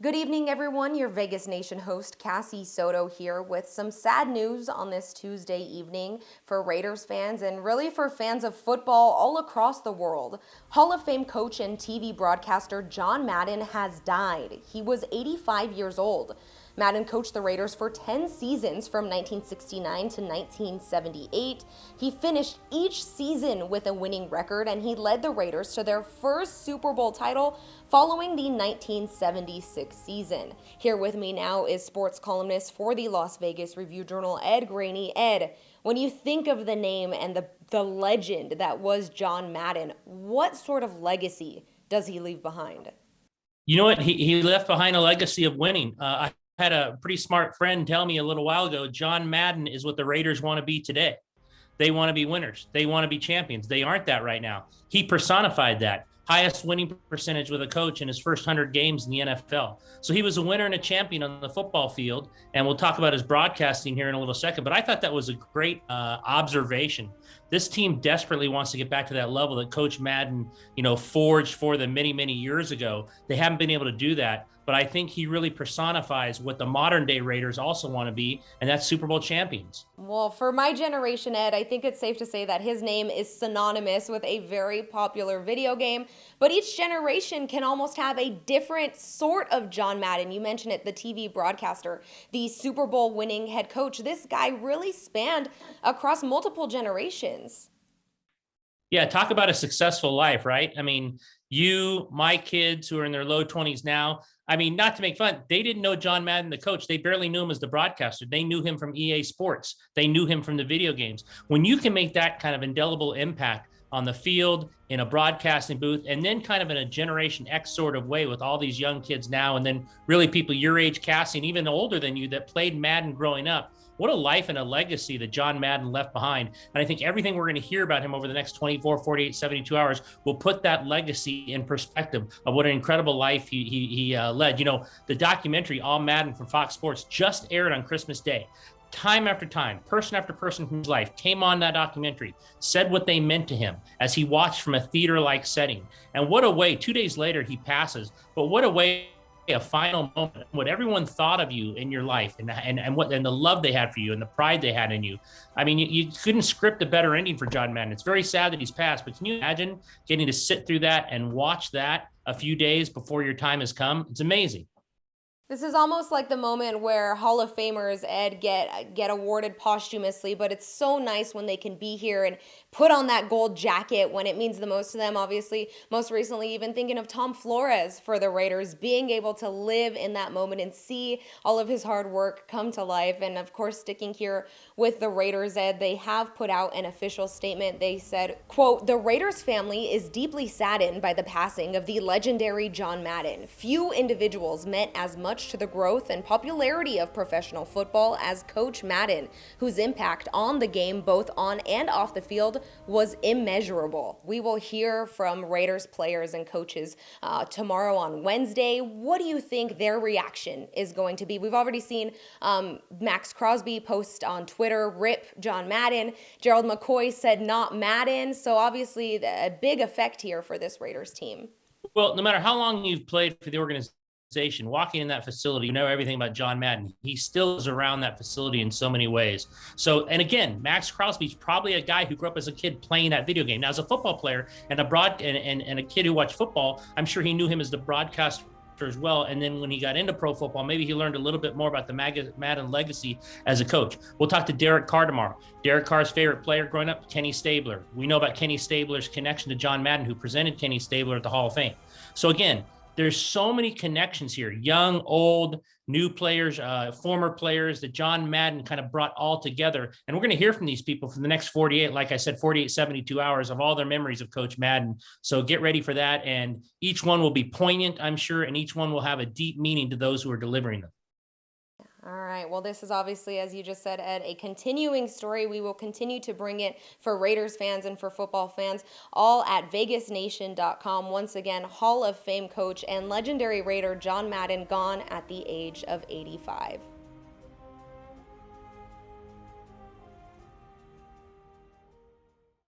Good evening, everyone. Your Vegas Nation host, Cassie Soto, here with some sad news on this Tuesday evening for Raiders fans and really for fans of football all across the world. Hall of Fame coach and TV broadcaster John Madden has died. He was 85 years old. Madden coached the Raiders for 10 seasons from 1969 to 1978. He finished each season with a winning record, and he led the Raiders to their first Super Bowl title following the 1976 season. Here with me now is sports columnist for the Las Vegas Review-Journal, Ed Graney. Ed, when you think of the name and the legend that was John Madden, what sort of legacy does he leave behind? You know what? He left behind a legacy of winning. I had a pretty smart friend tell me a little while ago, John Madden is what the Raiders want to be today. They want to be winners. They want to be champions. They aren't that right now. He personified that. Highest winning percentage with a coach in his first 100 games in the NFL. So he was a winner and a champion on the football field. And we'll talk about his broadcasting here in a little second. But I thought that was a great observation. This team desperately wants to get back to that level that Coach Madden, forged for them many, many years ago. They haven't been able to do that. But I think he really personifies what the modern day Raiders also want to be, and that's Super Bowl champions. Well, for my generation, Ed, I think it's safe to say that his name is synonymous with a very popular video game, but each generation can almost have a different sort of John Madden. You mentioned it, the TV broadcaster, the Super Bowl winning head coach. This guy really spanned across multiple generations. Yeah, talk about a successful life, right? I mean, my kids who are in their low 20s now, not to make fun, they didn't know John Madden, the coach. They barely knew him as the broadcaster. They knew him from EA Sports. They knew him from the video games. When you can make that kind of indelible impact on the field, in a broadcasting booth, and then kind of in a Generation X sort of way with all these young kids now, and then really people your age, Cassie, and even older than you that played Madden growing up. What a life and a legacy that John Madden left behind. And I think everything we're going to hear about him over the next 24, 48, 72 hours will put that legacy in perspective of what an incredible life he led. The documentary, All Madden from Fox Sports, just aired on Christmas Day. Time after time, person after person from his life came on that documentary, said what they meant to him as he watched from a theater-like setting. And what a way, 2 days later, he passes, but what a way, a final moment, what everyone thought of you in your life and the love they had for you and the pride they had in you. You couldn't script a better ending for John Madden. It's very sad that he's passed, but can you imagine getting to sit through that and watch that a few days before your time has come? It's amazing. This is almost like the moment where Hall of Famers, Ed, get awarded posthumously, but it's so nice when they can be here and put on that gold jacket when it means the most to them. Obviously, most recently, even thinking of Tom Flores for the Raiders, being able to live in that moment and see all of his hard work come to life. And of course, sticking here with the Raiders, Ed, they have put out an official statement. They said, quote, "The Raiders family is deeply saddened by the passing of the legendary John Madden. Few individuals meant as much to the growth and popularity of professional football as Coach Madden, whose impact on the game both on and off the field was immeasurable." We will hear from Raiders players and coaches tomorrow on Wednesday. What do you think their reaction is going to be? We've already seen Max Crosby post on Twitter, "Rip John Madden." Gerald McCoy said not Madden. So obviously a big effect here for this Raiders team. Well, no matter how long you've played for the organization, walking in that facility, you know everything about John Madden. He still is around that facility in so many ways. So, and again, Max Crosby's probably a guy who grew up as a kid playing that video game. Now, as a football player and a kid who watched football, I'm sure he knew him as the broadcaster as well. And then when he got into pro football, maybe he learned a little bit more about the Madden legacy as a coach. We'll talk to Derek Carr tomorrow. Derek Carr's favorite player growing up, Kenny Stabler. We know about Kenny Stabler's connection to John Madden, who presented Kenny Stabler at the Hall of Fame. So again, there's so many connections here, young, old, new players, former players that John Madden kind of brought all together. And we're going to hear from these people for the next 48, like I said, 48, 72 hours of all their memories of Coach Madden. So get ready for that. And each one will be poignant, I'm sure, and each one will have a deep meaning to those who are delivering them. All right. Well, this is obviously, as you just said, Ed, a continuing story. We will continue to bring it for Raiders fans and for football fans, all at vegasnation.com. Once again, Hall of Fame coach and legendary Raider John Madden gone at the age of 85.